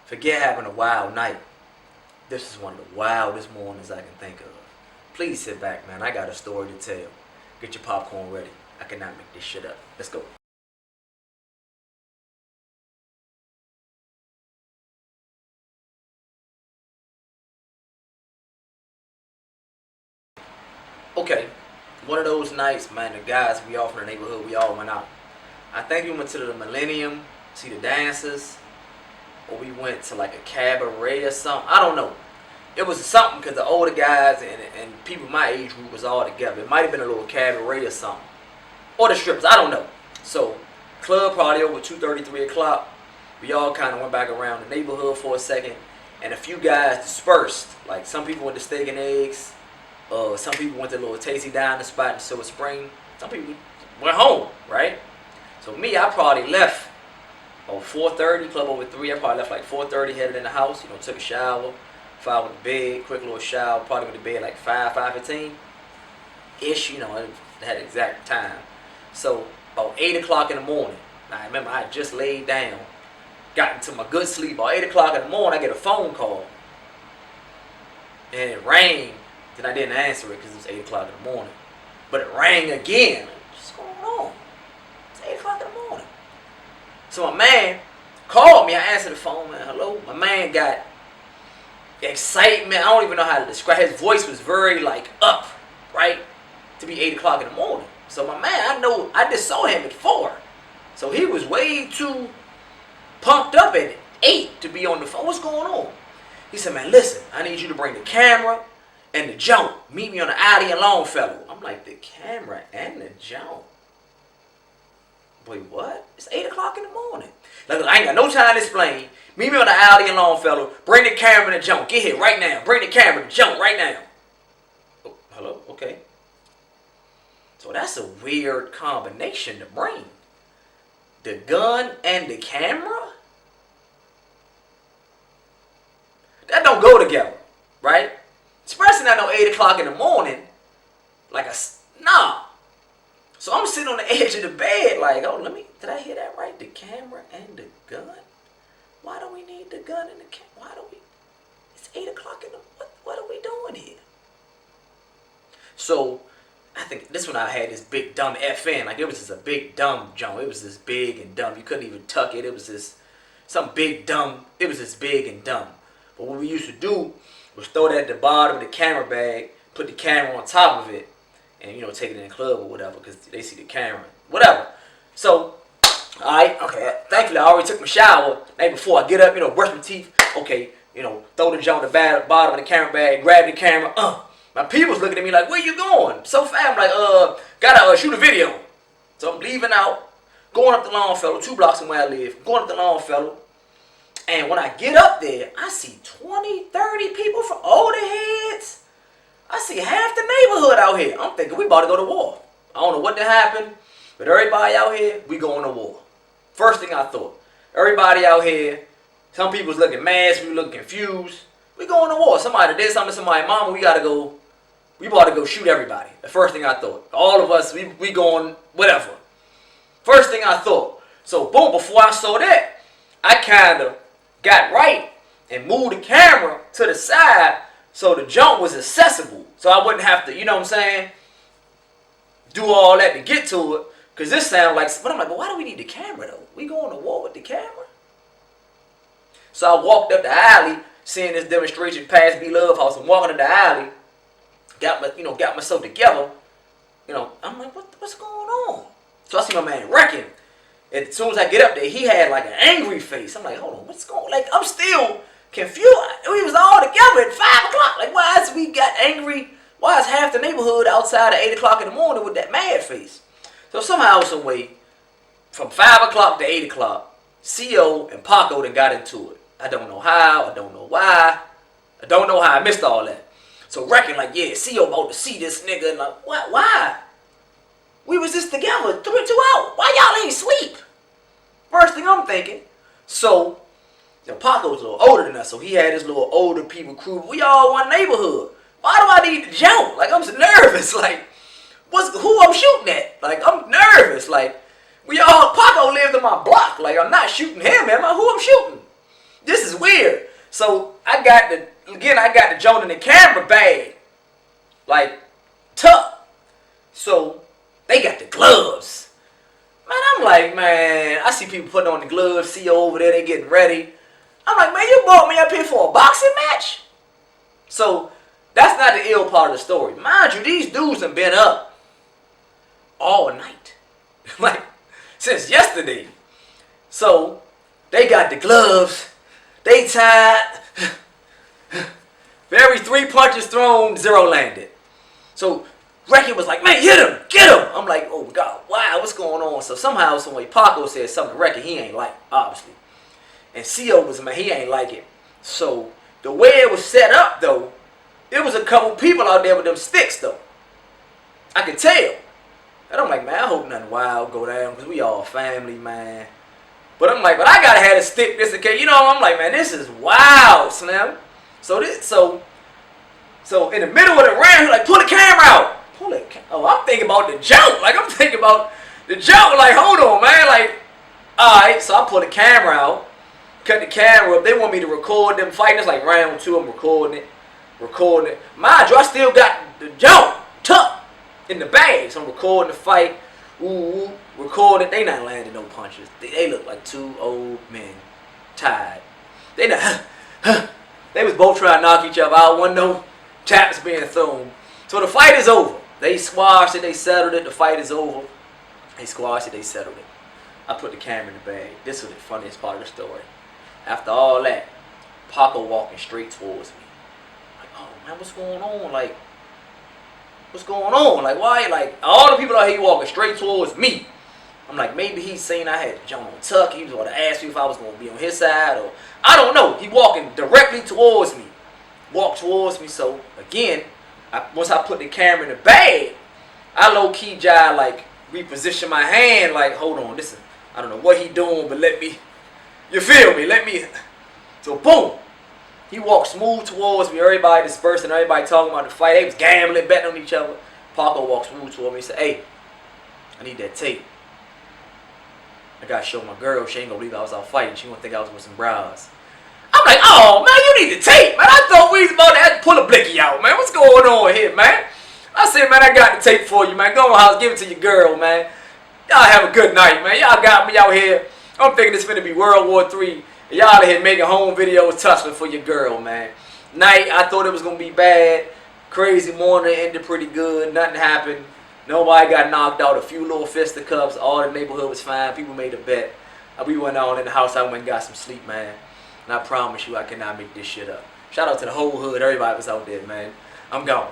Forget having a wild night. This is one of the wildest mornings I can think of. Please sit back, man. I got a story to tell. Get your popcorn ready. I cannot make this shit up. Let's go. Okay, one of those nights, man, the guys, we all from the neighborhood, we all went out. I think we went to the Millennium, see the dancers, or we went to like a cabaret or something. I don't know. It was something because the older guys and people my age group was all together. It might have been a little cabaret or something. Or the strippers, I don't know. So, club party over 2:30, 3 o'clock. We all kind of went back around the neighborhood for a second. And a few guys dispersed. Like some people went to Steak and Eggs. Some people went to a little tasty dining spot in Silver Spring. Some people went home, right? So me, I probably left 4:30, club over 3. I probably left like 4:30, headed in the house, took a shower, filed with the bed, quick little shower, probably went to bed like 5:15-ish, it had exact time. So about 8 o'clock in the morning, I remember I just laid down, got into my good sleep. About 8 o'clock in the morning, I get a phone call. And it rang. Then I didn't answer it because it was 8 o'clock in the morning. But it rang again. What's going on? It's 8 o'clock in the morning. So my man called me. I answered the phone, man. Hello? My man got excitement. I don't even know how to describe. His voice was very up, right? To be 8 o'clock in the morning. So my man, I just saw him at 4. So he was way too pumped up at 8 to be on the phone. What's going on? He said, man, listen, I need you to bring the camera and the jump. Meet me on the alley in Longfellow. I'm like, the camera and the jump? Wait, what? It's 8 o'clock in the morning. Like, I ain't got no time to explain. Meet me on the alley in Longfellow. Bring the camera and the jump. Get here right now. Bring the camera and the jump right now. Oh, hello? Okay. So that's a weird combination to bring. The gun and the camera? That don't go together, right? Especially not no 8 o'clock in the morning. Nah. So I'm sitting on the edge of the bed did I hear that right? The camera and the gun? Why do we need the gun and the camera? It's 8 o'clock in the, what are we doing here? So, I think this one I had this big dumb FN. It was just a big dumb jump. It was this big and dumb. You couldn't even tuck it. It was this, some big dumb. It was this big and dumb. But what we used to do was throw that at the bottom of the camera bag, put the camera on top of it, and take it in the club or whatever, because they see the camera. Whatever. So, alright, okay. Thankfully I already took my shower. Night before I get up, brush my teeth. Okay, throw the jump on the bottom of the camera bag, grab the camera. My people's looking at me like, where you going? So fast. I'm like, gotta shoot a video. So I'm leaving out, going up the Longfellow, 2 blocks from where I live, going up the Longfellow. And when I get up there, I see 20, 30 people from older heads. I see half the neighborhood out here. I'm thinking we about to go to war. I don't know what that happened, but everybody out here, we going to war. First thing I thought. Everybody out here, some people's looking mad, some people looking confused. We going to war. Somebody did something to somebody, mama, we about to go shoot everybody. The first thing I thought. All of us, we going, whatever. First thing I thought. So boom, before I saw that, I kind of got right and moved the camera to the side so the jump was accessible. So I wouldn't have to, do all that to get to it. Because this sounded like, but I'm like, but why do we need the camera though? We going to war with the camera? So I walked up the alley, seeing this demonstration past B Love House. I'm walking up the alley, got myself together. I'm like, what's going on? So I see my man Wrecking. As soon as I get up there, he had an angry face. I'm like, hold on, what's going on? I'm still confused. We was all together at 5 o'clock. Why is we got angry? Why is half the neighborhood outside at 8 o'clock in the morning with that mad face? So somehow, some way, from 5 o'clock to 8 o'clock, CO and Paco then got into it. I don't know how. I don't know why. I don't know how I missed all that. So Wrecking yeah, CO about to see this nigga. And what? Why? We was just together 2 hours. Why y'all ain't sleep? First thing I'm thinking. So, Paco's a little older than us, so he had his little older people crew. We all one neighborhood. Why do I need to jump? I'm so nervous. Who I'm shooting at? I'm nervous. We all, Paco lived in my block. I'm not shooting him, am I? Who I'm shooting? this is weird. So I got the joint in the camera bag, like tucked. So they got the gloves. Man, I'm like, man, I see people putting on the gloves, see you over there, they getting ready. I'm like, man, you brought me up here for a boxing match? So that's not the ill part of the story. Mind you, these dudes have been up all night. Like, since yesterday. So they got the gloves, they tied. For every 3 punches thrown, 0 landed. So Recky was like, man, hit him, get him. I'm like, oh God, wow, what's going on? So somehow, some way, Paco said something to Recky he ain't like, obviously. And CO was, man, he ain't like it. So the way it was set up, though, it was a couple people out there with them sticks, though. I could tell. And I'm like, man, I hope nothing wild go down, because we all family, man. But I'm like, but I gotta have a stick just in case. You know, I'm like, man, this is wild, Slim. So in the middle of the round, he's like, pull the camera out. Pull it. Oh, I'm thinking about the joke. Like, I'm thinking about the joke. Like, hold on, man. Like, all right. So I pull the camera out, cut the camera up. They want me to record them fighting. It's like round 2. I'm recording it. Mind you, I still got the joke tucked in the bag. So I'm recording the fight. Ooh, recording. They not landing no punches. They look like 2 old men, tired. They not. They was both trying to knock each other out. One no taps being thrown. So the fight is over. They squashed it. They settled it. The fight is over. They squashed it. They settled it. I put the camera in the bag. This was the funniest part of the story. After all that, Paco walking straight towards me. Like, oh man, what's going on? Like, what's going on? Like, why? Like, all the people out here walking straight towards me. I'm like, maybe he's saying I had to jump on Tuck. He was going to ask me if I was going to be on his side, or I don't know. He walking directly towards me. Walked towards me. So again, once I put the camera in the bag, I low key like reposition my hand. Like, hold on, listen. I don't know what he doing, but let me. You feel me? Let me. So boom, he walked smooth towards me. Everybody dispersing. Everybody talking about the fight. They was gambling, betting on each other. Paco walked smooth towards me. He said, "Hey, I need that tape. I gotta show my girl. She ain't gonna believe I was out fighting. She gonna think I was with some bras." I'm like, oh man, you need the tape, man. I thought we was about to have to pull a blicky out, man. What's going on here, man? I said, man, I got the tape for you, man. Go in the house, give it to your girl, man. Y'all have a good night, man. Y'all got me out here. I'm thinking it's finna be World War III. Y'all out here making home videos tussling for your girl, man. Night, I thought it was gonna be bad. Crazy morning, ended pretty good. Nothing happened. Nobody got knocked out. A few little fisticuffs. All the neighborhood was fine. People made a bet. We went on in the house. I went and got some sleep, man. And I promise you, I cannot make this shit up. Shout out to the whole hood. Everybody was out there, man. I'm gone.